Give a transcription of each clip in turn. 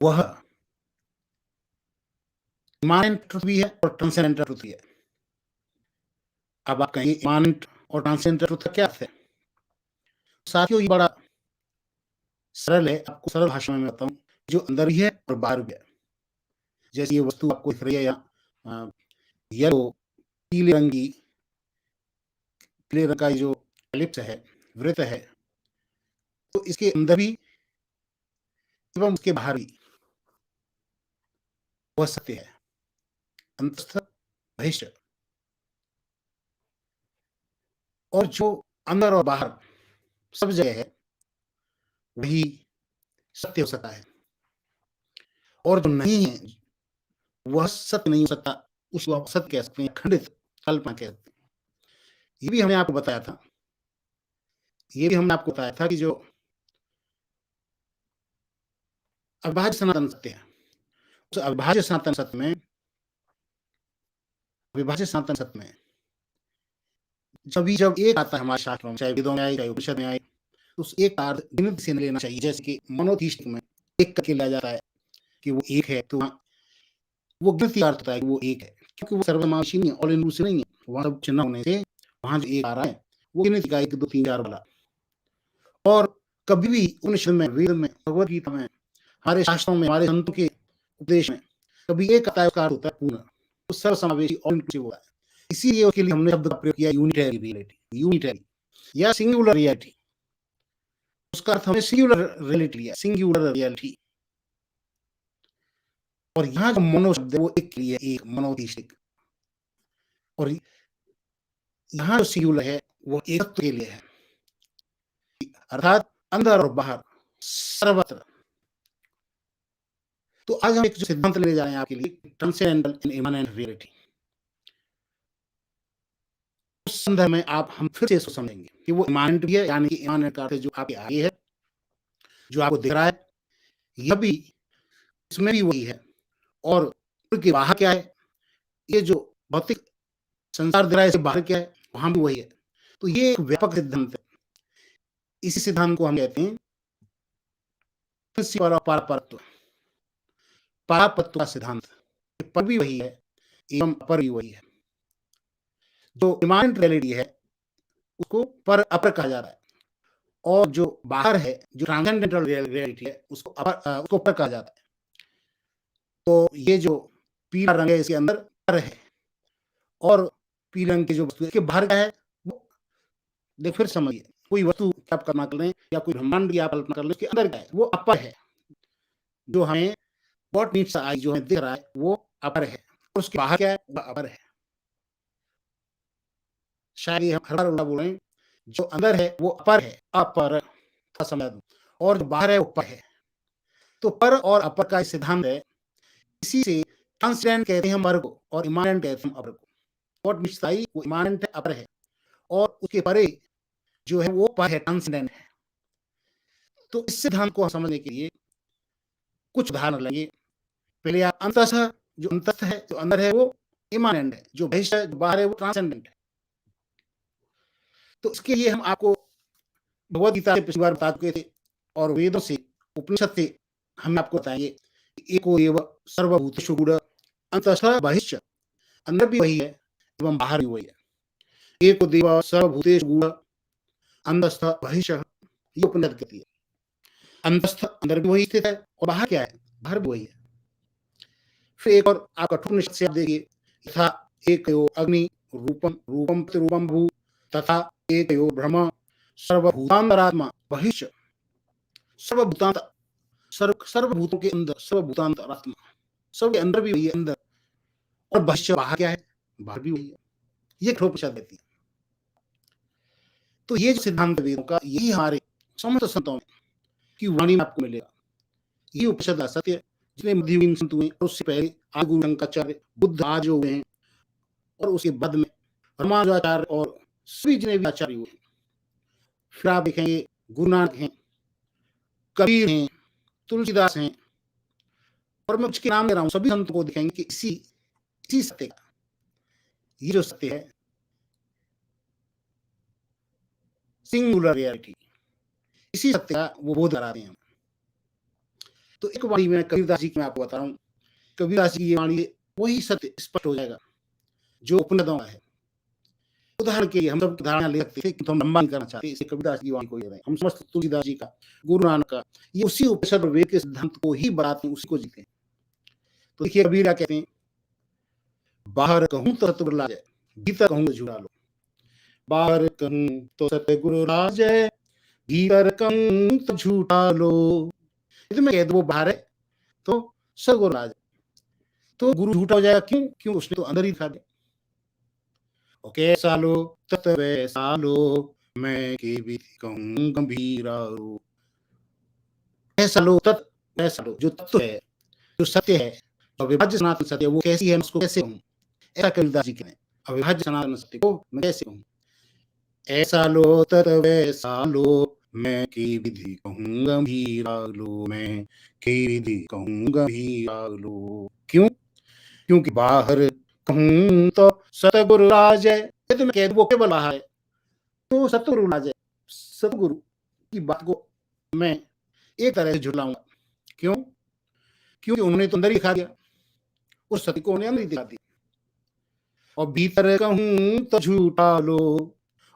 वह इमानेंट ट्रुथ भी है और ट्रांसेंडेंटल ट्रुथ भी है। अब आप कहेंगे इमानेंट और ट्रांसेंडेंटल ट्रुथ का क्या अर्थ है? साथियों, ये बड़ा सरल है, आपको सरल भाषा में मैं बताऊँ, जो अंदर भी है और बाहर भी है। जैसे ये वस्तु आपको दिख रही है यहाँ येलो पीले रंग की पीले रंग का ये जो एलिप्स है, वृत्त है, तो इसके अंदर भी एवं उसके बाहर भी वह सत्य है, अंतस्थ बहिष्ठ। और जो अंदर और बाहर सब जगह है, वही सत्य हो सकता है। और जो नहीं है, वह सत्य नहीं हो सकता, उसको आप असत्य कह सकते हैं, खंडित कल्पना कह सकते हैं। ये भी हमने आपको बताया था, ये भी हमने आपको बताया था कि जो अविभाज्य सनातन सत्य है, उस अविभाज्य सनातन सत्य में अविभाज्य सनातन सत्य में जब एक आता है हमारे शास्त्रों में, चाहे वेदों में आए, चाहे उपनिषद में आए, तो उस एक का अर्थ गिनती से नहीं लेना चाहिए। जैसे कि मोनोथीस्ट में एक करके लिया जाता है कि वो एक है, तो वो गिनती अर्थ होता है कि वो एक है, क्योंकि वो सर्वसमावेशी नहीं है, ऑल इंक्लूसिव नहीं है। वहां सब चिन्ह होने से वहां जो एक आ रहा है वो गिनती का 1 2 3 4 वाला। और कभी भी उपनिषद में, वेद में, भगवद गीता में, हमारे शास्त्रों में, हमारे संतों के उपदेश में कभी एक आता है, उसका अर्थ होता है पूर्ण, वो सर्वसमावेशी ऑल इंक्लूसिव होता है। इसीलिए उसके लिए हमने शब्द का प्रयोग किया यूनिटरी रियलिटी, यूनिटरी या सिंगुलर रियलिटी। उसका अर्थ हमने सिंगुलर रियलिटी लिया, सिंगुलर रियलिटी। और यहाँ जो मोनो शब्द है वो एक के लिए, एक मोनोथीस्टिक। और यहाँ जो सिंगुलर है वो एकत्व के लिए है, अर्थात अंदर और बाहर सर्वत्र। तो आज हम एक जो सिद्धांत लेने जा रहे हैं आपके लिए, ट्रांसेंडेंटल एंड इमानेंट रियलिटी। उस संदर्भ में आप हम फिर से इसको समझेंगे कि वो इमानेंट भी है, यानी कि इमानेंट का अर्थ जो आपके आगे है, जो आपको दिख रहा है, यह भी इसमें भी वही है। और उनके बाहर क्या है, ये जो भौतिक संसार दिख रहा है, इसके बाहर क्या है, वहां भी वही है। तो ये एक व्यापक सिद्धांत है। इसी सिद्धांत को हम कहते हैं पारपरत्व, पारपरत्व का सिद्धांत। पर भी वही है एवं अपर भी वही है। जो इमानेंट रियलिटी है उसको पर अपर कहा जा रहा है, और जो बाहर है, जो ट्रांसेंडेंटल रियलिटी है, उसको उसको पर कहा जाता है। तो ये जो पीला रंग है, इसके अंदर पर है, और पीले रंग की जो वस्तु है, इसके बाहर क्या है, वो देख फिर समझिए। कोई वस्तु की आप कल्पना कर लें या कोई ब्रह्मांड की आप कल्पना कर लें, उसके अंदर क्या है, वो अपर है। जो हमें व्हाट मीट्स आई जो हमें दिख रहा है वो अपर है, और उसके बाहर क्या है, वो अपर है। शायद ये हम हर बार उल्टा बोल रहे हैं। जो अंदर है वो अपर है, अपर का समझ दो, और जो बाहर है वो पर है। तो पर और अपर का सिद्धांत है। इसी से ट्रांसेंडेंट कहते हैं हम पर को, और इमानेंट कहते हैं हम अपर को। व्हाट मीट्स आई वो इमानेंट है, अपर है, और उसके परे जो है वो पर है, ट्रांसेंडेंट है। तो इस सिद्धांत को हम समझने के लिए कुछ उदाहरण लेंगे। पहले आप अंततः, जो अंतस्थ है, जो अंदर है, वो इमानेंट है, जो बहिष्ठ है, जो बाहर है, वो ट्रांसेंडेंट है। तो इसके लिए हम आपको भगवद गीता से पिछली बार बता चुके थे, और वेदों से, उपनिषद से हम आपको बताएंगे एको एव सर्वभूतेषु गूढ़ अंततः बहिश्च, अंदर भी वही है एवं बाहर भी वही है। एको देव सर्वभूतेषु गूढ़ अंतस्थ बहिश्च, ये उपनिषद कहती है। अंतस्थ अंदर भी वही स्थित है, और बाहर क्या है, बाहर भी वही है। फिर एक और आप कठोर निषद से आप देखिए, यथा एकयो अग्नि रूपम रूपम प्रतिरूपम भू तथा एकयो ब्रह्म सर्वभूतांतरात्मा बहिश्च, सर्वभूतांत, सर्वभूतों के अंदर, सर्वभूतांतरात्मा, सबके अंदर भी वही है, अंदर, और बहिश्च बाहर क्या है, बाहर भी वही है। ये कठोर निषद देती है। तो ये जो सिद्धांत वेदों का, यही हमारे समस्त संतों की वाणी में आपको मिलेगा। ये उपनिषद का सत्य है। जितने मध्ययुगीन संत हुए और उससे पहले आदि गुरु शंकराचार्य, बुद्ध आज जो हुए हैं, और उसके बाद में रामानुजाचार्य और सभी जितने भी आचार्य हुए हैं। फिर आप देखेंगे गुरु नानक हैं, कबीर हैं, तुलसीदास हैं, और मैं उसके नाम ले रहा हूँ, सभी संतों को दिखेंगे कि इसी सत्य का, ये जो सत्य है, सिंगुलर रियलिटी, इसी सत्य का वो बोध कराते हैं। तो एक वाणी में कबीरदास जी की मैं आपको बता रहा हूँ, कबीरदास जी की ये वाणी वही सत्य स्पष्ट हो जाएगा जो उपनिषदों का है। उदाहरण के लिए हम सब धारणा ले सकते थे, किंतु हम लंबा नहीं करना चाहते, इसलिए कबीरदास की वाणी को ले रहे हैं। हम समस्त तुलसीदास जी का, गुरु नानक का, ये उसी उपनिषद और वेद के सिद्धांत को ही बताते हैं, उसी को जीते हैं। तो देखिए कबीर क्या कहते हैं, बाहर कहूँ तो सतगुरु लाजय, भीतर कहूँ तो झूठा लो। बाहर कहूँ तो सतगुरु लाजय, भीतर कहूँ तो झूठा लो। यदि मैं कह दूं वो बाहर है तो सतगुरु लाजय, तो गुरु झूठा हो जाएगा। क्यों? क्यों? उसने तो अंदर ही दिखा दिया। और कैसा लो तत वैसा लो, मैं के भी कहूँ गंभीरा रो। ऐसा लो तत् वैसा लो, जो तत्व है, जो सत्य है, जो अविभाज्य सनातन सत्य है, वो कैसी है, मैं उसको कैसे कहूँ? ऐसा कबीरदास जी कहते हैं, अविभाज्य सनातन सत्य को मैं कैसे कहूँ? ऐसा लो तत वैसा लो, मैं की विधि कहूँ गंभीरा लो, मैं की विधि कहूँ गंभीरा लो। क्यों? क्योंकि बाहर कहूँ तो सतगुरु लाजय, यदि मैं कह दूं वो केवल बाहर है तो सतगुरु लाजय, सतगुरु की बात को मैं एक तरह से झुटलाऊंगा। क्यों? क्योंकि उन्होंने तो अंदर ही दिखा दिया, उस सत्य को उन्हें अंदर ही दिखा दिया। और भीतर कहूँ तो झूठा लो,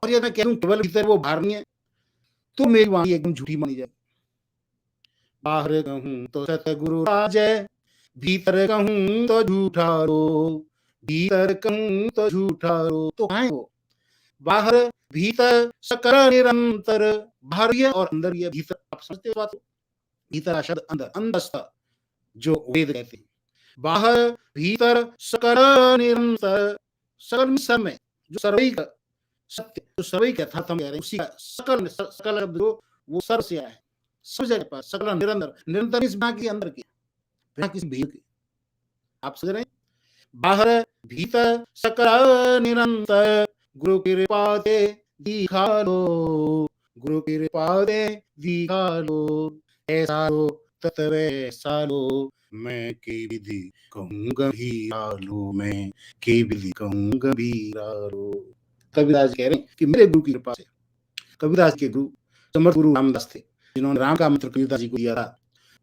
और यदि मैं कह दूं केवल भीतर वो बाहर नहीं है, तो मेरी वाणी एकदम झूठी मानी जाए। बाहर कहूँ तो सतगुरु लाजय, भीतर कहूँ तो झूठा लो, भीतर कहूँ तो झूठा लो। तो कहाँ है वो? बाहर भीतर सकल निरंतर, बाहर भी है और अंदर भी है। भीतर आप समझते हो बात को? भीतर शब्द अंदर, अंदस्थ जो वेद कहते हैं। बाहर भीतर सकल निरंतर, सकल समय जो सर्वैक सत्य, जो सर्वैक यथार्थ हम कह रहे हैं, उसी का सकल, सकल शब्द जो वो सर्व से आया है, सब जगह पर सकल निरंतर, निरंतर इस बिना किसी अंदर के, बिना किसी भेद के। आप समझ रहे हैं? बाहर भीतर सकल निरंतर, गुरु कृपा दे दिखा लो, गुरु कृपा दे दिखा लो। ऐसा लो तत वैसा लो, मैं की विधि कहूँ गंभीरा लो, मैं की विधि कहूँ गंभीरा लो। कबीरदास कह रहे हैं कि मेरे गुरु की कृपा से, कबीरदास के गुरु समर्थ गुरु रामदास थे, जिन्होंने राम का मंत्र कबीरदास जी को दिया था।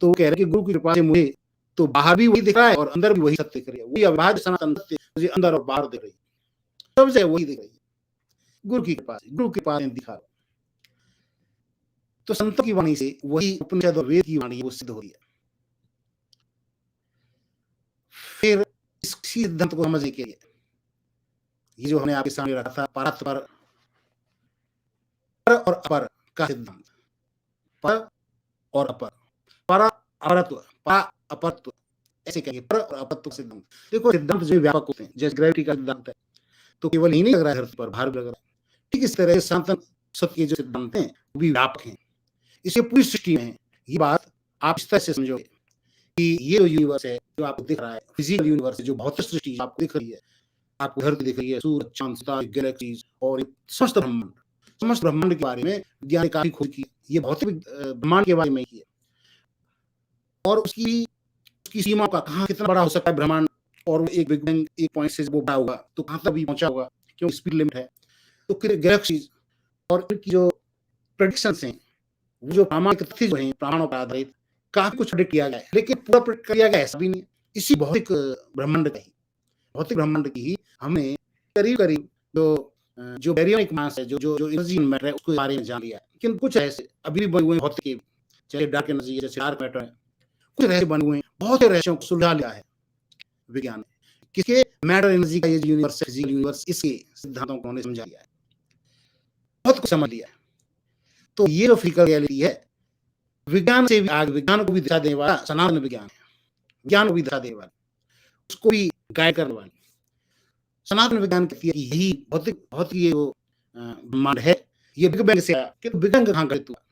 तो वो कह रहे हैं कि गुरु की कृपा से मुझे तो बाहर भी वही दिख रहा है और अंदर भी वही सत्य दिख रही है, वही अविभाज्य सनातन सत्य मुझे अंदर और बाहर दिख रही है, सब जगह वही दिख रही है। गुरु की कृपा से, गुरु की कृपा से दिखा। तो संतों की वाणी से वही उपनिषद और वेद की वाणी वो सिद्ध हो रही है। फिर इस सिद्धांत को समझने के लिए ये जो हमने आपके सामने रखा था, परात्पर, पर और अपर का सिद्धांत, पर और अपर, पर अपरत्व, पर अपरत्व, ऐसे कहेंगे, पर और अपरत्व सिद्धांत। देखो सिद्धांत जो व्यापक होते हैं, जैसे ग्रेविटी का सिद्धांत है, तो केवल ही नहीं लग रहा है धरती पर, बाहर भी लग रहा है। ठीक इस तरह सनातन सत्य के जो सिद्धांत हैं वो भी व्यापक हैं, इसलिए पूरी सृष्टि में है। ये बात आप इस तरह से समझोगे कि ये जो यूनिवर्स है, जो आपको दिख रहा है, फिजिकल यूनिवर्स है, जो भौतिक सृष्टि आपको दिख रही है, आपको धरती दिख रही है, सूरज, चांद, सितारे, गैलेक्सीज और समस्त ब्रह्मांड, समस्त ब्रह्मांड के बारे में विज्ञान ने काफी खोज की। ये भौतिक ब्रह्मांड के बारे में ही है, और उसकी सीमा का कहाँ कितना बड़ा हो सकता है ब्रह्मांड, और वो एक बिग बैंग एक पॉइंट से वो बड़ा होगा तो कहाँ तक भी पहुंचा होगा, क्यों स्पीड लिमिट है। तो फिर गैलेक्सीज और इनकी जो प्रेडिक्शंस हैं, वो जो प्रामाणिक तथ्य जो हैं, प्रमाणों पर आधारित काफी कुछ प्रेडिक्ट किया गया है, लेकिन पूरा प्रेडिक्ट किया गया ऐसा भी नहीं है। इसी भौतिक ब्रह्मांड का ही, भौतिक ब्रह्मांड की ही हमने करीब करीब जो बैरियनिक मास है, जो जो जो एनर्जी मैटर है, उसके बारे में जान लिया है। लेकिन कुछ ऐसे अभी भी बने हुए भौतिक के, चाहे डार्क एनर्जी, जैसे डार्क मैटर है, कुछ रहस्य बने हुए हैं, बहुत से रहस्यों को सुलझा लिया है विज्ञान ने। किसके? मैटर एनर्जी का ये यूनिवर्स, फिजिकल यूनिवर्स, इसके सिद्धांतों को उन्होंने समझा लिया है, बहुत कुछ समझ लिया है। तो ये जो फिजिकल रियलिटी है, विज्ञान से भी आगे, विज्ञान को भी दिशा देने वाला सनातन विज्ञान है, विज्ञान को भी दिशा देने वाला, उसको भी गाइड करने वाली सनातन विज्ञान कहती है कि यही भौतिक भौतिक ये जो ब्रह्मांड है, ये बिग बैंग से आया, कि बिग बैंग कहाँ घटित हुआ।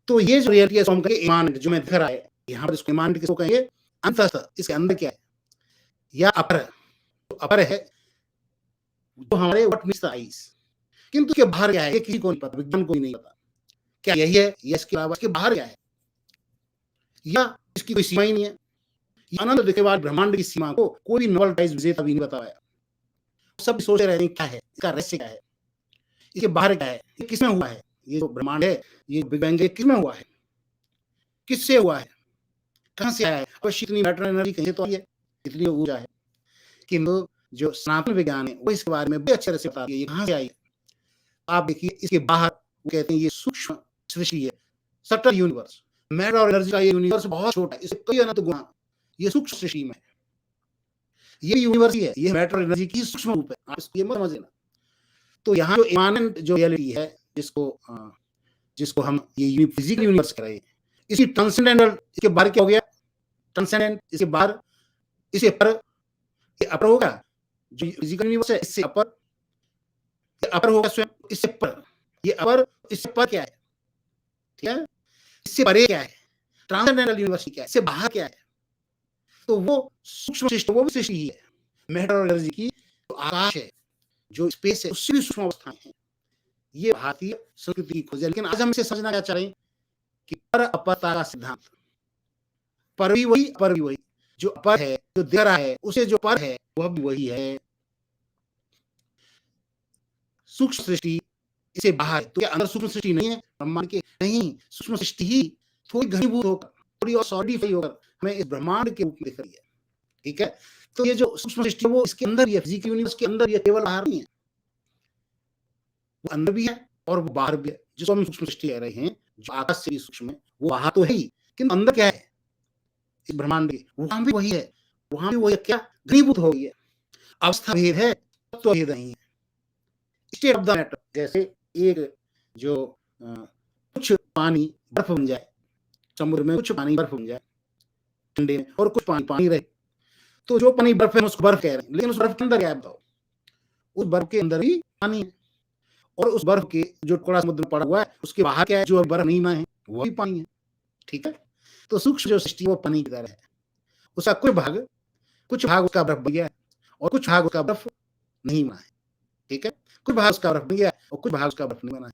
तो ये जो रियलिटी है, हम कहेंगे ईमान, जो मैं दिख रहा है यहाँ पर, इसको ईमान किसको कहेंगे? अंतस्थ, इसके अंदर क्या है, या अपर, तो अपर है जो हमारे व्हाट मीट्स द आईज, किंतु उसके बाहर क्या है ये किसी को नहीं पता, विज्ञान को ही नहीं पता। क्या यही है, या इसके अलावा इसके बाहर क्या है, या इसकी कोई सीमा ही नहीं है। अनंत दिखे वाले ब्रह्मांड की सीमा को कोई भी नोबेल प्राइज विजेता भी नहीं बता पाया। सब सोचते रहते हैं क्या है, इसका रहस्य क्या है, इसके बाहर क्या है, ये किसमें हुआ है, ये जो ब्रह्मांड है, ये बिग बैंग किसमें हुआ है, किससे हुआ है, कहाँ से आया है? अवश्य इतनी मैटर एनर्जी कहीं से तो आई है, इतनी ऊर्जा है। किंतु जो सनातन विज्ञान है वो इसके बारे में बड़े अच्छे तरह से बताती है ये कहाँ से आई है। आप देखिए इसके बाहर वो कहते हैं ये सूक्ष्म सृष्टि है, सटल यूनिवर्स। मैटर और एनर्जी का ये यूनिवर्स बहुत छोटा है, इससे कई अनंत गुना ये सूक्ष्म सृष्टि में है। ये यूनिवर्स ही है, ये मैटर और एनर्जी की सूक्ष्म रूप है, आप इसको ये मत समझ लेना। तो यहाँ जो इमानेंट जो रियलिटी है जिसको हम ये फिजिकल यूनिवर्स कह रहे हैं, इसी ट्रांसेंडेंटल, इसके बाहर क्या हो गया? ट्रांसेंडेंट, इसके बाहर, इससे पर, ये अपर होगा जो फिजिकल यूनिवर्स है, इससे अपर, ये अपर होगा स्वयं, इससे पर, ये अपर, इससे पर क्या है? ठीक है, इससे परे क्या है? ट्रांसेंडेंटल यूनिवर्स क्या है? इससे बाहर क्या है? तो वो सूक्ष्म सृष्टि, वो भी सृष्टि ही है। मैटर और एनर्जी की जो आकाश है, जो स्पेस है, उससे भी सूक्ष्म अवस्थाएं हैं। ये भारतीय संस्कृति की खोज है। लेकिन आज हम इसे समझना क्या चाह रहे हैं कि पर अपरता का सिद्धांत, पर भी वही, अपर भी वही। जो अपर है, जो दिख रहा है, उसे जो पर है वह भी वही है। सूक्ष्म सृष्टि इसे बाहर है, तो क्या अंदर सूक्ष्म सृष्टि नहीं है ब्रह्मांड के? नहीं, सूक्ष्म सृष्टि ही थोड़ी घनीभूत होकर, थोड़ी और सॉलिडिफाई होकर हमें इस ब्रह्मांड के रूप में दिख रही है। ठीक है, तो ये जो सूक्ष्म सृष्टि है वो इसके अंदर ही है, फिजिकल यूनिवर्स के अंदर ही है, केवल बाहर नहीं है। वो अंदर भी है और वो बाहर भी है। जिसको हम सूक्ष्म सृष्टि कह रहे हैं, जो आकाश से भी सूक्ष्म है, वो बाहर तो है ही, किंतु अंदर क्या है इस ब्रह्मांड के? वहां भी वही है, वहां भी वही क्या घनीभूत हो गई है। अवस्था भेद है, तत्व भेद नहीं है। स्टेट ऑफ द मैटर, जैसे एक जो कुछ पानी बर्फ बन जाए, समुद्र में कुछ पानी बर्फ बन जाए ठंडे में, और कुछ पानी पानी रहे, तो जो पानी बर्फ है उसको बर्फ कह रहे हैं, लेकिन उस बर्फ के अंदर क्या है बताओ? उस बर्फ के अंदर ही पानी है, और उस बर्फ के जो टुकड़ा समुद्र में पड़ा हुआ है उसके बाहर क्या है? जो बर्फ नहीं है वो भी पानी है। ठीक है, तो सूक्ष्म जो सृष्टि वो पानी की तरह है। उसका कुछ भाग उसका बर्फ बन गया है और कुछ भाग उसका बर्फ नहीं बना है। ठीक है, कुछ भाग उसका बर्फ बन गया और कुछ भाग उसका बर्फ नहीं बना है।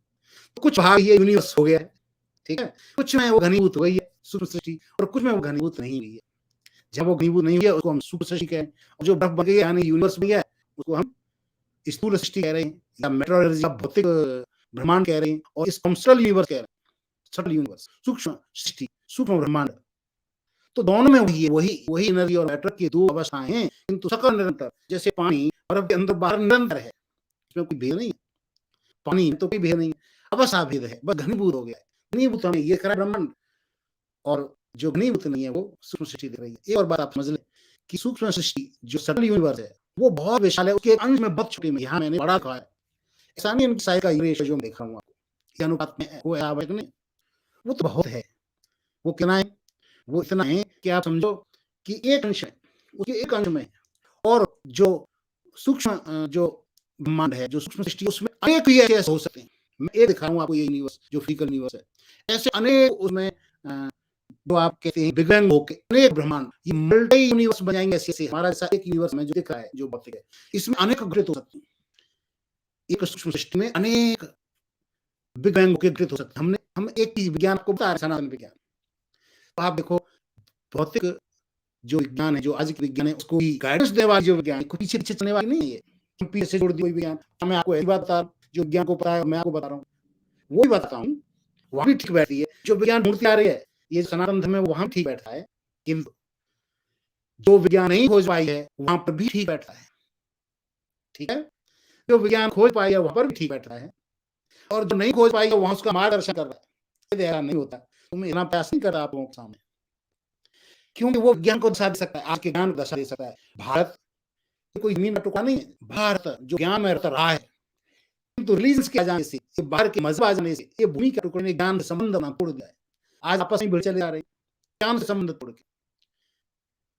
तो कुछ भाग ये यूनिवर्स हो गया है। ठीक है, कुछ में वो घनीभूत हो गई है सूक्ष्म सृष्टि, और कुछ में वो घनीभूत नहीं हुई है। जब वो घनीभूत नहीं हुई है उसको हम सूक्ष्म सृष्टि कह रहे हैं, और जो बर्फ बन गई है यानी यूनिवर्स बन गया है उसको हम स्थूल सृष्टि कह रहे हैं, या मैटर और एनर्जी, भौतिक ब्रह्मांड कह रहे हैं, और इस सटल यूनिवर्स कह रहे हैं, सटल यूनिवर्स, सूक्ष्म सृष्टि, सूक्ष्म ब्रह्मांड। तो दोनों में वही है, वही एनर्जी और मैटर की दो अवस्थाएं हैं, किंतु सकल निरंतर। जैसे पानी बर्फ के अंदर बाहर निरंतर है, इसमें कोई भेद नहीं है। पानी में तो कोई भेद नहीं है, अवस्था भेद है, बस घनीभूत हो गया है। घनीभूत हमें ये करा ब्रह्मांड, और जो घनीभूत नहीं है वो सूक्ष्म सृष्टि दिख रही है। एक और बात आप समझ लें कि सूक्ष्म सृष्टि जो सटल यूनिवर्स है वो बहुत विशाल है, उसके एक अंश में बहुत छोटी में, यहाँ मैंने बड़ा कहा है। ऐसा नहीं उनकी साइज का रेशियो जो मैं देख रहा हूँ आपको, ये अनुपात में वो है आवश्यक नहीं, वो तो बहुत है। वो कितना है? वो इतना है कि आप समझो कि एक अंश है, उसके एक अंश में, और जो सूक्ष्म जो ब्रह्मांड है, जो सूक्ष्म सृष्टि, उसमें अनेक ही ऐसे हो सकते हैं। मैं एक दिखाऊंगा आपको, ये यूनिवर्स जो फिजिकल यूनिवर्स है, ऐसे अनेक उसमें जो आप कहते हैं बिग बैंग होके अनेक ब्रह्मांड, ये मल्टी यूनिवर्स बन जाएंगे ऐसे। हमारा ऐसा एक यूनिवर्स में जो दिख रहा है, जो भौतिक है, इसमें अनेक घटित हो सकते हैं। एक सूक्ष्म सृष्टि में अनेक बिग बैंग होके घटित हो सकते हैं। हम एक चीज विज्ञान को बता रहे हैं, सनातन विज्ञान। तो आप देखो भौतिक जो विज्ञान है, जो आज के विज्ञान है, उसको गाइडेंस देने वाली जो विज्ञान है, पीछे पीछे चलने वाली नहीं है, पीछे से जोड़ दी कोई विज्ञान। मैं आपको ऐसी बात बता, जो विज्ञान को पता है मैं आपको बता रहा हूँ, वो भी बताता हूँ, वहां भी ठीक बैठती है। जो विज्ञान मूर्ति आ रही है, ये सनातन धर्म में वहां ठीक बैठता है, किंतु जो विज्ञान नहीं खोज पाई है वहां पर भी ठीक बैठता है। ठीक है, जो विज्ञान खोज पाई है वहां पर भी ठीक बैठता है, और जो नहीं खोज पाई है वहां उसका मार्गदर्शन कर रहा है। ऐसा नहीं होता, तुम इतना प्रयास नहीं कर रहा आप लोगों के सामने, क्योंकि वो विज्ञान को दशा दे सकता है, आज के ज्ञान को दशा दे सकता है। भारत कोई जमीन का टुकड़ा नहीं है, भारत जो ज्ञान में रहता रहा है, किंतु रिलीजन के आ जाने से, ये बाहर के मजहब आ जाने से, ये भूमि के टुकड़े ने ज्ञान से संबंध ना तोड़ दिया है। आज आपस में भिड़ चले जा रहे, ज्ञान से संबंध तोड़ के।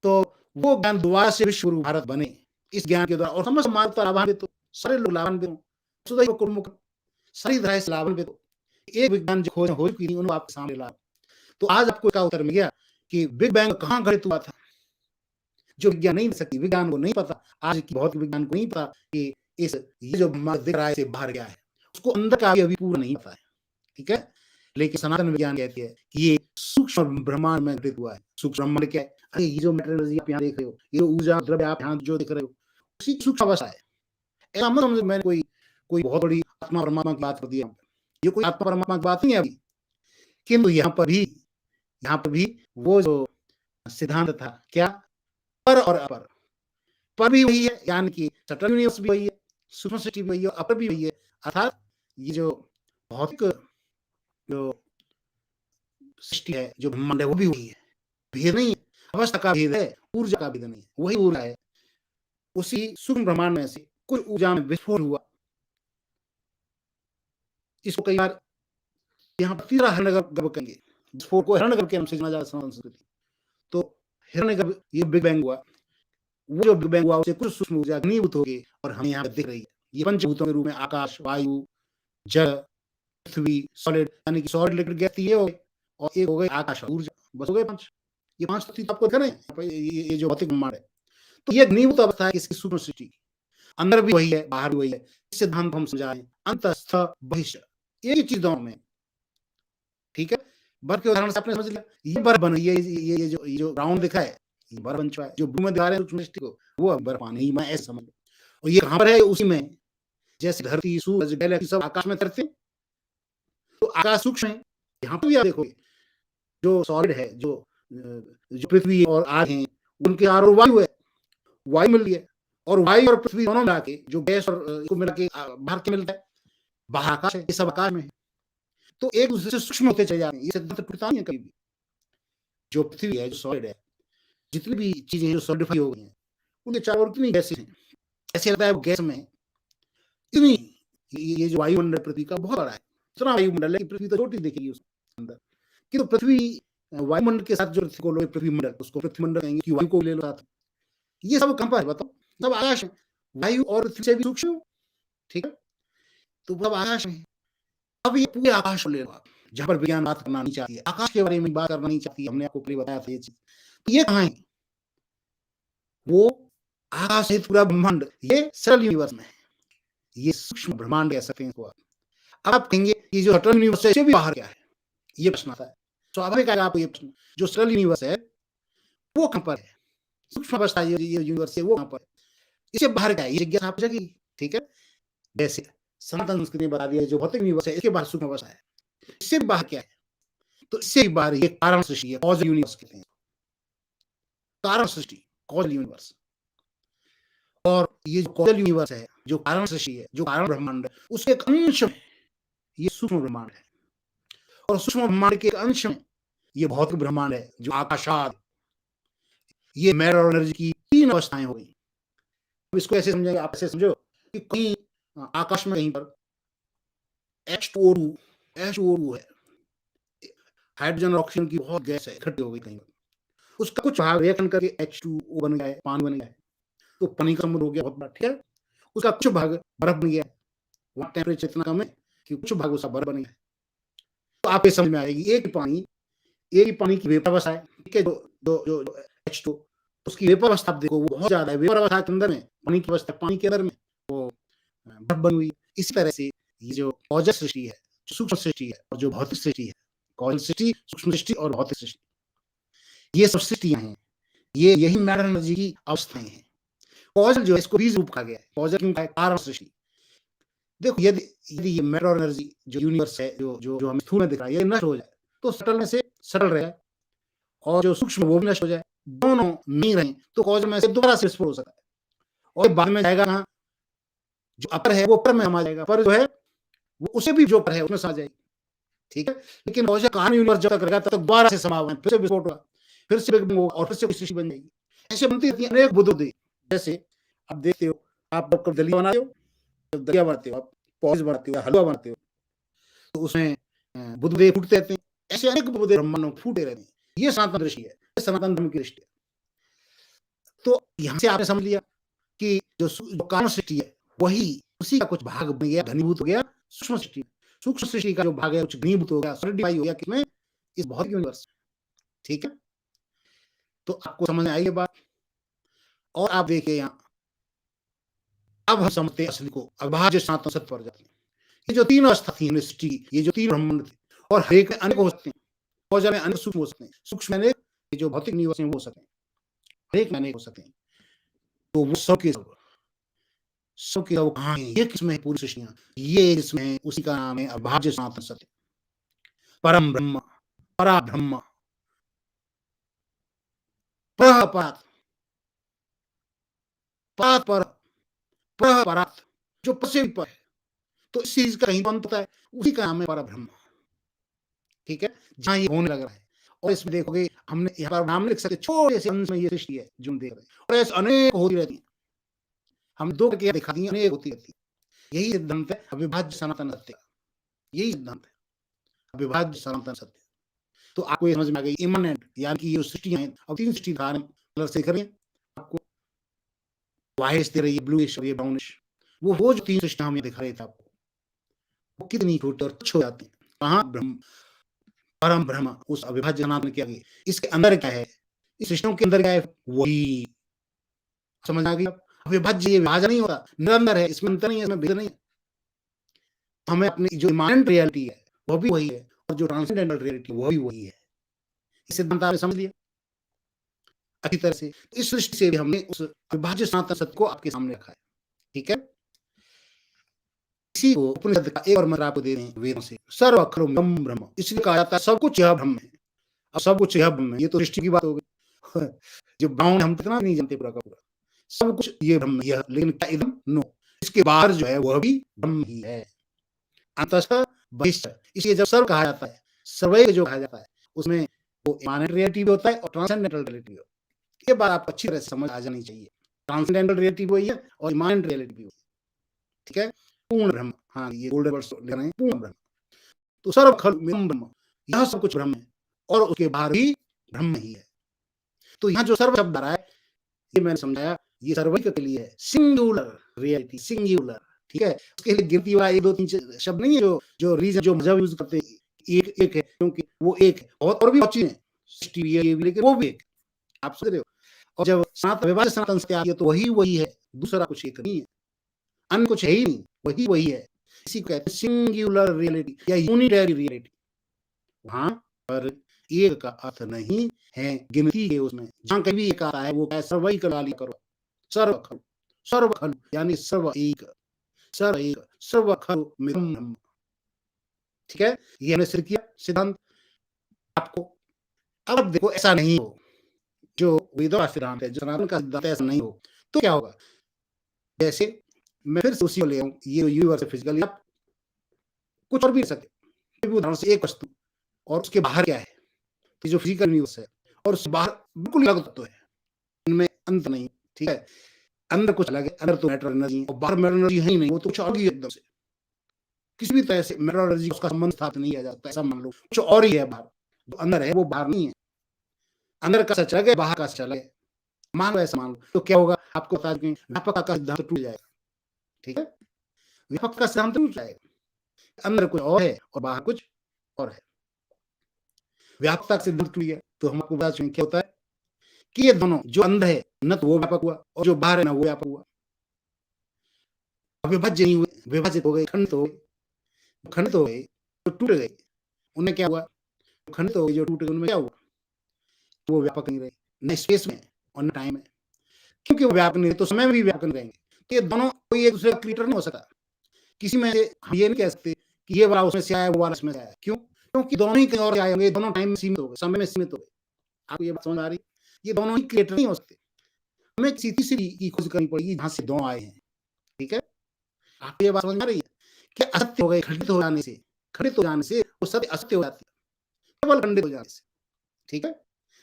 तो वो ज्ञान दोबारा से विश्व गुरु भारत बने इस ज्ञान के द्वारा, और समस्त मानवता लाभान्वित हो, सारे लोग लाभान्वित हो, सुदैव कुर्मुख, सारी तरह से लाभान्वित हो। एक विज्ञान जो खोज हो चुकी थी उन्होंने आपके सामने ला। तो आज आपको इसका उत्तर मिल गया कि बिग बैंग कहाँ घटित हुआ था, जो विज्ञान नहीं दे सकती, विज्ञान को नहीं पता, आज की भौतिक विज्ञान को नहीं पता कि ये जो दिख रहा है से बाहर गया है, उसको अंदर का अभी पूरा नहीं पता है। ठीक है, लेकिन सनातन विज्ञान कहती है कि ये सूक्ष्म ब्रह्मांड में घटित हुआ है। सूक्ष्म ब्रह्मांड क्या है? अरे ये जो मैटर एनर्जी आप यहाँ देख रहे हो, ये ऊर्जा द्रव्य आप यहाँ जो देख रहे हो, उसी सूक्ष्म अवस्था है। ऐसा मत समझो मैंने कोई बहुत बड़ी आत्मा परमात्मा की बात कर दी। ये कोई आत्मा परमात्मा की बात नहीं है अभी, किंतु यहाँ पर भी वो जो सिद्धांत था, क्या? पर और अपर। पर भी वही है, यानी कि सटल यूनिवर्स भी वही है, सूक्ष्म सृष्टि भी वही है, अपर भी वही है। अर्थात ये जो भौतिक जो सृष्टि है, जो ब्रह्मांड है, वो भी वही है। भेद नहीं है, अवस्था का भेद है, ऊर्जा का भेद नहीं है, वही ऊर्जा है। उसी सूक्ष्म ब्रह्मांड में से कुछ ऊर्जा में विस्फोट हुआ। इसको कई बार यहाँ पर तीसरा हिरण्यगर्भ कहेंगे। विस्फोट को हिरण्यगर्भ के नाम से जाना जाता है सनातन संस्कृति। तो हिरण्यगर्भ, ये बिग बैंग हुआ। वो जो बिग बैंग हुआ, उससे कुछ सूक्ष्म ऊर्जा घनीभूत हो गई और हमें यहाँ पे दिख रही है। ये पंचभूतों के रूप में आकाश, वायु, जल, पृथ्वी, सॉलिड, यानी कि सॉलिड, लिक्विड, गैस, ये हो गए, और एक हो गए आकाश और ऊर्जा। बस हो गए 5। ये 5 तत्व आपको दिख रहे हैं, ये जो भौतिक ब्रह्मांड है। तो ये घनीभूत अवस्था है इसकी सूक्ष्म सृष्टि की। अंदर भी वही है, बाहर भी वही है। इस सिद्धांत हम समझाएं, अंतस्थ बहिष्ठ, एक ही चीज दोनों में। ठीक है, बर्फ के उदाहरण से आपने समझ लिया। ये बर्फ बन, ये जो राउंड दिखा है, ये बर्फ बन चुका है। जो ब्लू में दिखा रहे हैं सूक्ष्म सृष्टि को, वो बर्फ पानी ही, मैं ऐसे समझ। और ये कहां पर है? उसी में। जैसे धरती, सूरज, गैलेक्सी सब आकाश में तैरते हैं, तो आकाश सूक्ष्म है। यहाँ पर भी आप देखोगे, जो सॉलिड है, जो पृथ्वी और आग है, उनके चारों वायु है, वायु मिल रही है। और वायु और पृथ्वी दोनों मिला के, जो गैस और को मिला के बाहर के मिलता है, बाहर आकाश है। ये सब आकाश में है। तो एक दूसरे से सूक्ष्म होते चले जा रहे हैं। ये सिद्धांत टूटता नहीं है कभी भी। जो पृथ्वी है, जो सॉलिड है, जितनी भी चीजें जो सॉलिडिफाई हो गई हैं, उनके चारों ओर कितनी गैसें हैं। ऐसे लगता है वो गैस में है। इतनी ये जो वायुमंडल पृथ्वी का बहुत बड़ा है। इतना वायुमंडल है कि पृथ्वी तो छोटी दिखेगी उसके अंदर। किंतु पृथ्वी वायुमंडल के साथ जो पृथ्वी को लो, पृथ्वी मंडल, उसको पृथ्वी मंडल कहेंगे कि वायु को ले लो साथ। ये सब कहां पर है बताओ? सब आकाश है। वायु और पृथ्वी से भी सूक्ष्म। ठीक है, तो सब आकाश में। अब ये पूरे आकाश को ले लो आप, जहां पर विज्ञान बात करना नहीं चाहती है, आकाश के बारे में बात करना नहीं चाहती है। हमने आपको पहले बताया था ये चीज। तो ये कहां है? वो आकाश है, पूरा ब्रह्मांड, ये सरल यूनिवर्स में है। ये सूक्ष्म ब्रह्मांड कह सकते हैं इसको आप। आप कहेंगे कि जो अटल यूनिवर्स है, इससे भी बाहर क्या है? ये प्रश्न आता है। स्वाभाविक है आपको ये प्रश्न। जो सरल यूनिवर्स है, वो कहां पर है? सूक्ष्म अवस्था ये यूनिवर्स है, वो कहां पर है? इससे बाहर क्या है? ये जिज्ञासा आप जगी। ठीक है, जैसे सनातन संस्कृति ने बता दिया, जो भौतिक यूनिवर्स है, इसके बाहर सूक्ष्म अवस्था है। इससे बाहर क्या है? तो इससे बाहर ये कारण सृष्टि है, कॉजल यूनिवर्स कहते हैं। कारण सृष्टि, कॉजल यूनिवर्स। और ये जो कॉजल यूनिवर्स है, जो कारण सृष्टि है, जो कारण ब्रह्मांड है, उसके एक अंश में ये सूक्ष्म ब्रह्मांड है। और सूक्ष्म ब्रह्मांड के एक अंश में ये भौतिक ब्रह्मांड है, जो आकाशाद। ये मैटर और एनर्जी की 3 अवस्थाएं हो गई। अब इसको ऐसे समझेंगे, आप ऐसे समझो कि कहीं आकाश में कहीं पर H2O2 है, हाइड्रोजन और ऑक्सीजन की बहुत गैस है, इकट्ठी हो गई कहीं पर। उसका कुछ भाग रिएक्शन करके H2O बन गया है, पानी बन गया है। तो पानी का समुद्र हो गया बहुत बड़ा। ठीक है, उसका कुछ भाग बर्फ बन गया है। वहां टेम्परेचर इतना कम है कि कुछ भाग उसका बर्फ बन गया है। तो आप ये समझ में आएगी, एक ही पानी की वेपर अवस्था है। ठीक है, जो H2, उसकी वेपर अवस्था आप देखो, वो बहुत ज्यादा है। वेपर अवस्था के अंदर में पानी की अवस्था, पानी के अंदर में वो बर्फ बनी हुई। इसी तरह से ये जो कॉजल सृष्टि है, जो सूक्ष्म सृष्टि है, और जो भौतिक सृष्टि है, कॉजल सृष्टि, सूक्ष्म सृष्टि और भौतिक सृष्टि, ये सब सृष्टियां हैं। ये यही मैटर एनर्जी की अवस्थाएं हैं। कॉजल जो है, इसको बीज रूप कहा गया है। कॉजल क्यों कहा है? कारण सृष्टि। देखो, यदि ये मैटर और एनर्जी जो यूनिवर्स है, जो हमें स्थूल में दिख रहा है, ये नष्ट हो जाए, तो सटल में से सटल रहे, और जो सूक्ष्म वो भी नष्ट हो जाए, दोनों नहीं रहे, तो कॉजल में से दोबारा से विस्फोट हो सकता है। और बाद में जाएगा कहां? जो अपर है वो पर में समा जाएगा, पर जो है वो उसे भी जो पर है उसमें समा जाएगी। ठीक है, लेकिन कॉजल कारण यूनिवर्स जब तक रहेगा, तब तक दोबारा से समा हुआ है, फिर से विस्फोट होगा, फिर से बिग बैंग होगा, और फिर से कोई सृष्टि बन जाएगी। ऐसे बनती रहती है अनेक बुद्धि। जैसे आप देखते हो, आप कब दलिया बनाते हो, जब दलिया बनाते हो, आप पॉज बनाते हो, हलवा बनाते हो, तो उसमें बुद्धदेव फूटते रहते हैं। ऐसे अनेक बुद्धदेव ब्रह्मांड में फूटे रहते हैं। ये सनातन दृष्टि है, सनातन धर्म की दृष्टि है। तो यहां से आपने समझ लिया कि जो कारण सृष्टि है, वही उसी का कुछ भाग बन गया, घनीभूत हो गया सूक्ष्म सृष्टि। सूक्ष्म सृष्टि का जो भाग है, कुछ घनीभूत हो गया, सॉलिडिफाई हो गया किसमें? इस भौतिक यूनिवर्स। ठीक है, तो आपको समझ में आई ये बात। और आप देखिए यहाँ, अब हम समझते हैं असली को, अविभाज्य सनातन सत्य पर जाते हैं। ये जो 3 अवस्था थी सृष्टि की, ये जो 3 ब्रह्मांड थे, और हर एक में अनेक हो सकते हैं। कॉजल में अनेक, सूक्ष्म हो सकते हैं, सूक्ष्म में अनेक, जो भौतिक यूनिवर्स हैं वो हो सकते हैं, हर एक में अनेक हो सकते हैं। तो वो सब के सब कहाँ है? ये किसमें है? पूरी सृष्टियां ये इसमें है, उसी का नाम है अविभाज्य सनातन सत्य, परम ब्रह्म, परा ब्रह्म। परः परात्, परात् पर, परः परात्, जो पर से भी पर है। तो इस चीज़ का कहीं तो अंत होता है, उसी का नाम है परब्रह्म। ठीक है? जहाँ ये होने लग रहा है। और इसमें देखोगे हमने यहाँ पर नाम लिख सकते, छोटे से अंश में ये सृष्टि है जो हम देख रहे हैं, और ऐसे अनेक होती रहती हैं। हम 2 करके दिखा दी, अनेक होती रहती है। यही सिद्धांत है अविभाज्य सनातन सत्य का। यही सिद्धांत है, अविभाज्य सनातन सत्य। तो आपको ये समझ में आ गई इमैनेंट, यानी कि ये जो सृष्टियाँ हैं, अब 3 सृष्टि दिखा रहे हैं, कलर से दिख रही हैं आपको, व्हाइट दे रही है, ब्लूइश और ये ब्राउनिश। वो जो 3 सृष्टियाँ हम ये दिखा रहे थे आपको, वो कितनी छोटी और तुच्छ हो जाती हैं। कहाँ ब्रह्म, परम ब्रह्म, उस अविभाज्य सनातन के आगे। इसके अंदर क्या है? इस सृष्टियों के अंदर क्या है? वही। समझ आ गई अब? अविभाज्य, ये विभाजन नहीं होता, निरंतर है, इसमें अंतर नहीं है, इसमें भेद नहीं है। हमें अपनी जो इमानेंट रियलिटी है वो भी वही है, और जो ट्रांसेंडेंटल रियलिटी वो भी वही है। इस सिद्धांत आपने समझ लिया अच्छी तरह से। तो इस दृष्टि से भी हमने उस अविभाज्य सनातन सत्य को आपके सामने रखा है। ठीक है? इसी को उपनिषद का एक और मंत्र आपको दे रहे हैं वेदों से, सर्व खलु इदं ब्रह्म। इसलिए कहा जाता है सब कुछ यह ब्रह्म है। अब सब कुछ यह ब्रह्म है, ये तो सृष्टि की बात हो गई। जो ब्राह्मण हम इतना नहीं जानते पूरा का पूरा। सब कुछ ये ब्रह्म यह, लेकिन क्या इदम? नो, इसके बाहर जो है वह भी ब्रह्म ही है। अंततः बहिष्ठ। इसलिए जब सर्व कहा जाता है, सर्वैव जो कहा जाता है, उसमें वो इमानेंट रियलिटी भी होता है और ट्रांसेंडेंटल रियलिटी भी होता है। ये बात आपको अच्छी तरह से समझ आ जानी चाहिए। ट्रांसेंडेंटल रियलिटी वही है और इमानेंट रियलिटी भी वही है। ठीक है? पूर्ण ब्रह्म, हाँ ये गोल्डन वर्ड्स ले रहे हैं, पूर्ण ब्रह्म। तो सर्व खलु इदं ब्रह्म, यह सब कुछ ब्रह्म है और उसके बाहर भी ब्रह्म ही है। तो यहाँ जो सर्व शब्द आ रहा है, ये मैंने समझाया, ये सर्वैक के लिए है, सिंगुलर रियलिटी, सिंगुलर। ठीक है? उसके लिए गिनती वाला 1 2 3 शब्द नहीं है, जो रीजन, जो मजहब यूज करते हैं, एक एक है, क्योंकि वो एक है। और भी बहुत चीजें, सृष्टि भी है, ये भी, लेकिन वो भी एक। आप समझ रहे हो? और जब सनातन विभाज्य सनातन सत्य आती है तो वही है, दूसरा कुछ एक नहीं है, अन्य कुछ है ही नहीं, वही है। इसी को कहते हैं सिंगुलर रियलिटी या यूनिटरी रियलिटी। वहां पर एक का अर्थ नहीं है गिनती के उसमें। जहां कभी एक आता है वो क्या है? सर्वैक ला लिया करो, सर्व खलु, सर्व खलु यानी सर्व एक, सर्व एक, सर्व खलु इदं ब्रह्म। ठीक है? ये हमने सिद्ध किया सिद्धांत आपको। अब देखो ऐसा नहीं हो, जो वेदों का सिद्धांत है, जो सनातन का सिद्धांत है, ऐसा नहीं हो तो क्या होगा? जैसे मैं फिर से उसी को ले आऊं, ये यूनिवर्स फिजिकली, आप कुछ और भी ले सकते, कोई भी उदाहरण से एक वस्तु और उसके बाहर क्या है, तो जो फिजिकल यूनिवर्स है और उसके बाहर बिल्कुल अलग तत्व है, इनमें अंत नहीं। ठीक है? अंदर कुछ अलग है, अंदर तो मैटर एनर्जी और बाहर मैटर एनर्जी है ही नहीं, वो तो कुछ अलग ही है एकदम से। किसी भी तरह से मैटर एनर्जी उसका संबंध स्थापित नहीं किया जाता, ऐसा मान लो कुछ और ही है बाहर। जो अंदर है वो बाहर नहीं है, अंदर का सच अलग है, बाहर का सच अलग है। मान लो, ऐसा मान लो, तो क्या होगा? आपको बता दें, व्यापक का सिद्धांत टूट जाएगा। ठीक है? व्यापक का सिद्धांत टूट जाएगा, अंदर कुछ और है और बाहर कुछ और है। व्यापकता का सिद्धांत टूट गया तो हम आपको बता चुके क्या होता है कि ये दोनों, जो अंदर है न तो वो व्यापक हुआ और जो बाहर है ना वो व्यापक हुआ, अविभाज्य नहीं हुए, विभाजित हो गए, खंडित हो गए। खंडित हो गए तो टूट गए, उनमें क्या हुआ? खंडित हो गए, जो टूट गए, उनमें क्या हुआ? वो व्यापक नहीं रहे, न स्पेस में और न टाइम में। क्योंकि वो व्यापक नहीं रहे तो समय में भी व्यापक नहीं रहेंगे। तो ये दोनों कोई एक दूसरे का क्रिएटर नहीं हो सकता। किसी में से हम ये नहीं कह सकते कि ये वाला उसमें से आया, वो वाला इसमें से आया। क्यों? क्योंकि दोनों ही कहीं और आए होंगे, दोनों टाइम में सीमित हो गए, समय में सीमित हो गए। आपको ये बात समझ आ रही? ये दोनों ही क्रिएटर नहीं हो सकते, हमें किसी तीसरी की खोज करनी पड़ेगी जहां से दोनों आए हैं। ठीक है? आपको ये बात समझ में आ रही है कि असत्य हो गए, खंडित हो जाने से, खंडित हो जाने से वो सत्य असत्य हो जाती है, केवल खंडित हो जाने से। ठीक है?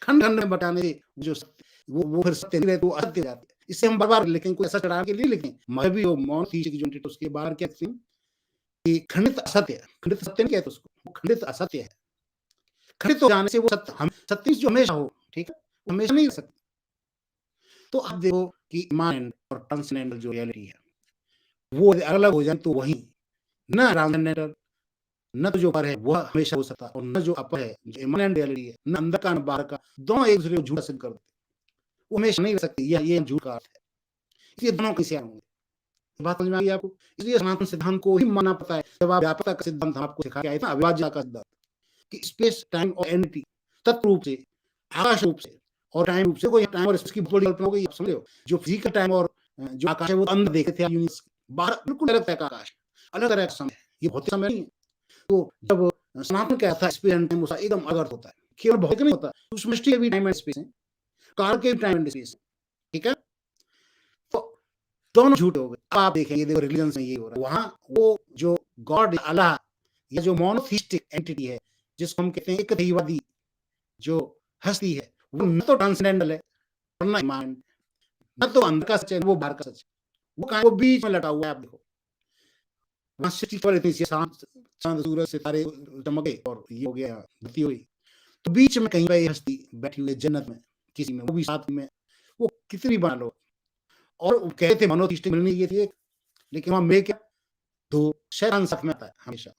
खंड खंड में बटाने से जो सत्य, वो फिर सत्य नहीं रहते, वो असत्य हो जाते हैं। इससे हम बार बार लिखें, कोई ऐसा चढ़ाने के लिए लिखें, मजहबी हो, मौन थी जो उसके बाहर क्या लिखते हैं कि खंडित असत्य है। खंडित सत्य नहीं कहते उसको, वो खंडित असत्य है। खंडित हो जाने से वो सत्य, हम सत्य जो हमेशा हो, ठीक है, वो हमेशा नहीं रह सकता। तो आप देखो कि इमानेंट और ट्रांसेंडेंटल जो रियलिटी है वो अलग हो जाए तो वही, न ट्रांसेंडेंटल, न तो जो पर है वह हमेशा हो सकता, और न जो अपर है, जो इमानेंट रियलिटी है, न अंदर का न बाहर का, दोनों एक दूसरे को झूठा सिद्ध कर देते, वो हमेशा नहीं रह सकती। ये झूठ का अर्थ है। इसलिए दोनों कैसे आएंगे? बात समझ में आ गई आपको? इसलिए सनातन सिद्धांत को ही मानना पड़ता है। जब आप व्यापकता का सिद्धांत हम आपको सिखा के आए थे, अविभाज्य का सिद्धांत, कि स्पेस टाइम और एनिटी तत्व रूप से, आकाश रूप से और टाइम रूप से, कोई टाइम और स्पेस की बड़ी कल्पना हो गई, आप समझ रहे हो? जो फिजिकल टाइम और जो आकाश है वो अंदर देखे थे यूनिवर्स, बाहर बिल्कुल अलग तरह का आकाश, अलग तरह का समय है, ये भौतिक समय नहीं है। तो जब सनातन कहता है स्पेस एंड टाइम, उसका एकदम अलग अर्थ होता है, केवल भौतिक नहीं होता, उसमें भी टाइम एंड स्पेस है। काल के टाइम एंड स्पेस, ठीक है? तो दोनों झूठ हो गए। अब आप देखेंगे, देखो रिलीजन में यही हो रहा है। वहाँ वो जो गॉड अल्लाह या जो मोनोथिस्टिक एंटिटी है, जिसको हम कहते हैं एक दैववादी जो हस्ती है, वो न तो ट्रांसेंडेंटल है और ना इमानेंट, न तो अंदर का सच है, वो बाहर का सच है। वो कहाँ है? वो बीच में लटा हुआ है। आप देखो वहाँ सृष्टि पर इतनी चांद सूरज सितारे चमके और ये हो गया, धरती हुई, तो बीच में कहीं पे ये हस्ती बैठी हुई है जन्नत में, किसी में, वो भी साथ में, वो कितनी बना लो। और वो कहते थे मोनोथिस्टिक मिलनी ये थी, लेकिन वहाँ मैं क्या, तो शैतान साथ में आता है हमेशा।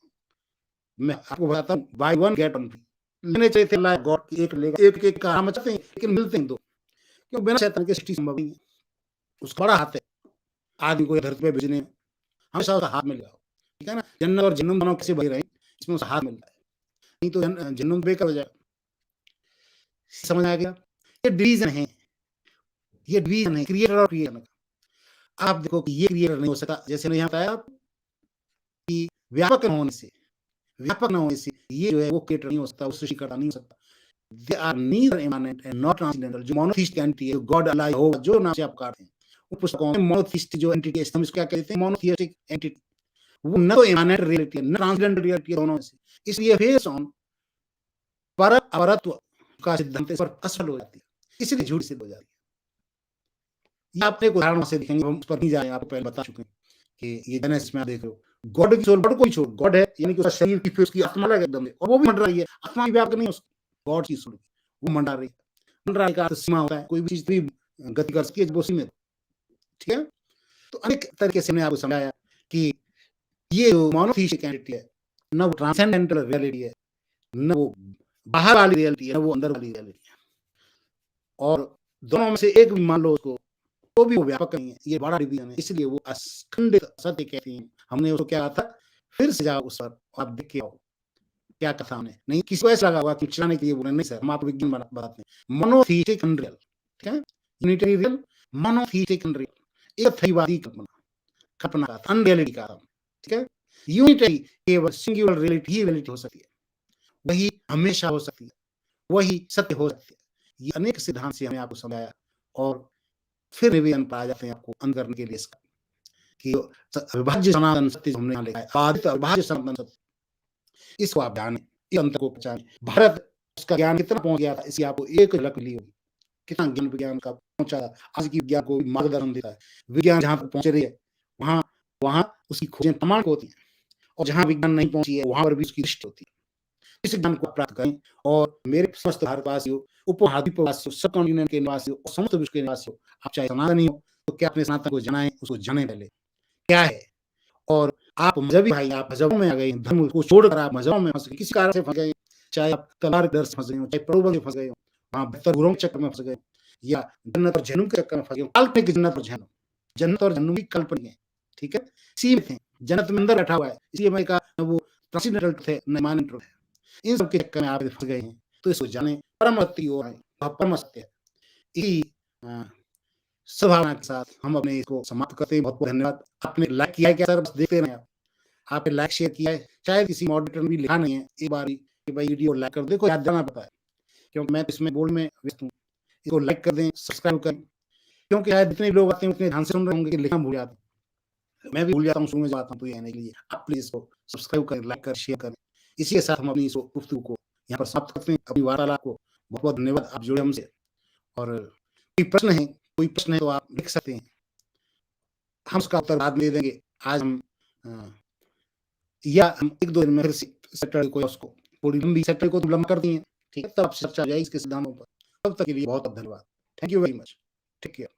मैं आपको बताता हूँ, by one get one free लेने चाहिए थे। अल्लाह गॉड की एक लेगा, एक का हम चाहते हैं, लेकिन मिलते हैं दो, क्यों? बिना शैतान के सृष्टि संभव नहीं है। उसका बड़ा हाथ है आदमी को धरती पे भेजने में, हमेशा उसका हाथ मिल गया, ठीक है ना? जन्नत और जन्नम दोनों कैसे बही रहे, इसमें उसका हाथ मिल रहा है, नहीं तो जन्नत बेकार हो जाएगा। समझ आ गया? ये डिवीजन है, ये डिवीजन है क्रिएटर और क्रिएशन का। आप देखो कि ये क्रिएटर नहीं हो सकता, जैसे मैंने यहाँ बताया कि व्यापक न होने से, व्यापक न होने से ये जो है वो क्रिएटर नहीं हो सकता, वो सृष्टिकर्ता नहीं हो सकता। They are neither immanent and not transcendental. जो मोनोथिस्ट एंटिटी है, गॉड अल्लाह हो, जो नाम से आप काटते हैं, वो पुस्तकों में मोनोथिस्ट जो एंटिटी है, हम इसको क्या कहते हैं? Monotheistic entity. वो न तो इमानेंट रियलिटी है, न ट्रांसेंडेंटल रियलिटी है, दोनों में से। इसलिए बेस्ड ऑन पर अपरत्व का सिद्धांत इस पर असफल हो जाती है, इसलिए झूठ सिद्ध हो जाती है। ये आप एक उदाहरण से देखेंगे, हम उस पर नहीं जाएंगे, आपको पहले बता चुके हैं कि ये जेनेसिस में आप देख रहे हो, गॉड की सोल, गॉड को ही छोड़, गॉड है यानी कि उसका शरीर की, फिर उसकी आत्मा अलग एकदम है, और वो भी मंडरा रही है, आत्मा की व्यापक नहीं है उसकी, गॉड की सोल वो मंडरा रही है। मंडराने का सीमा होता है, कोई भी चीज भी गति कर सकती है वो सीमित, ठीक है? तो अनेक तरीके से मैंने आपको समझाया कि ये जो मोनोथिस्टिक एंटिटी है, न वो ट्रांसेंडेंटल रियलिटी है, न वो बाहर वाली रियलिटी है, न वो अंदर वाली रियलिटी है, और दोनों में से एक भी मान लो उसको, तो भी वो व्यापक नहीं है। ये बड़ा डिवीजन है, इसलिए वो अखंडित सत्य कहते हैं। हमने उसको क्या कहा था, फिर से जाओ उस पर, आप देख के आओ क्या कथा हमने। नहीं किसी को ऐसा लगा होगा कि चिढ़ाने के लिए बोले, नहीं सर, हम आपको विज्ञान बताते हैं। मोनोथिस्टिक अनरियल, ठीक है? यूनिटरी रियल, मोनोथिस्टिक अनरियल, एक थईवादी कल्पना, कल्पना का अनरियलिटी का, ठीक है? यूनिटरी केवल सिंगुलर रियलिटी ही रियलिटी हो सकती है, वही हमेशा हो सकती है, वही सत्य हो सकती है। ये अनेक सिद्धांत से हमने आपको समझाया, और फिर रिवीजन पर आ जाते हैं आपको अंदर करने के लिए इसका, कि अविभाज्य सनातन सत्य हमने यहाँ लिखा है, बाधित अविभाज्य सनातन सत्य, इसको आप जाने, इस अंतर को पहचाने। भारत उसका ज्ञान कितना पहुंच गया था, इसकी आपको एक झलक मिली होगी, कितना ज्ञान विज्ञान का पहुंचा था। आज की विज्ञान को मार्गदर्शन देता है, विज्ञान जहां तक पहुंच रही है, वहां वहां उसकी खोजें प्रमाण होती है, और जहां विज्ञान नहीं पहुंची है, वहां पर भी उसकी दृष्टि होती है। इस ज्ञान को प्राप्त करें, और मेरे समस्त भारतवासियों, उपमहाद्वीपवासियों, सब कॉन्टिनेंट के निवासियों और समस्त विश्व के निवासियों, आप चाहे सनातनी हो तो क्या अपने सनातन को जनाएं, उसको जाने पहले क्या है। और आप मजहबी भाई, आप मजहबों में आ गए, धर्म को छोड़कर आप मजहबों में फंस गए, किसी कारण से फंस गए, चाहे आप तलवार के डर से फंस गए हो, चाहे प्रलोभन से फंस गए हो, वहां बेहतर गुरुओं के चक्कर में फंस गए, या जन्नत और जहन्नुम के चक्कर में फंस गए हो। काल्पनिक जन्नत और जहन्नुम, जन्नत और जहन्नुम भी काल्पनिक है, ठीक है? सीमित है, जन्नत में अंदर बैठा हुआ है, इसलिए मैं कहा वो ट्रांसेंडेंटल ट्रुथ है, न इमानेंट ट्रुथ है। इन सब के चक्कर में आप फंस गए हैं, तो इसको जाने, परम सत्य हो रहा है, परम सत्य है। इसी सद्भावना के साथ हम अपने इसको समाप्त करते हैं। बहुत बहुत धन्यवाद। आपने लाइक किया है क्या सर? बस देखते रहें आप। आपने लाइक शेयर किया है, शायद किसी मॉडरेटर ने भी लिखा नहीं है एक बार कि भाई वीडियो लाइक कर, देखो याद देना पड़ता है, क्योंकि मैं इसमें बोर्ड में व्यस्त हूँ। इसको लाइक कर दें, सब्सक्राइब करें, क्योंकि शायद जितने लोग आते हैं उतने ध्यान से सुन रहे होंगे कि लिखना भूल जाते हैं, मैं भी भूल जाता हूँ, शुरू में जाता हूँ, तो ये आने के लिए आप प्लीज इसको सब्सक्राइब करें, लाइक करें, शेयर करें। इसी के साथ हम अपनी इस गुफ्तगू को यहाँ पर समाप्त करते हैं, अपनी वार्तालाप को। बहुत बहुत धन्यवाद, आप जुड़े हमसे। और कोई प्रश्न है, कोई प्रश्न है तो आप लिख सकते हैं, हम उसका उत्तर बाद में दे देंगे। आज हम या हम एक दो दिन में फिर सैटरडे को उसको पूरी लंबी सैटरडे को तो लंबा कर दिए, ठीक है? तब चर्चा जाएगी इसके सिद्धांतों पर। तब तक के लिए बहुत बहुत धन्यवाद। Thank you very much, take care.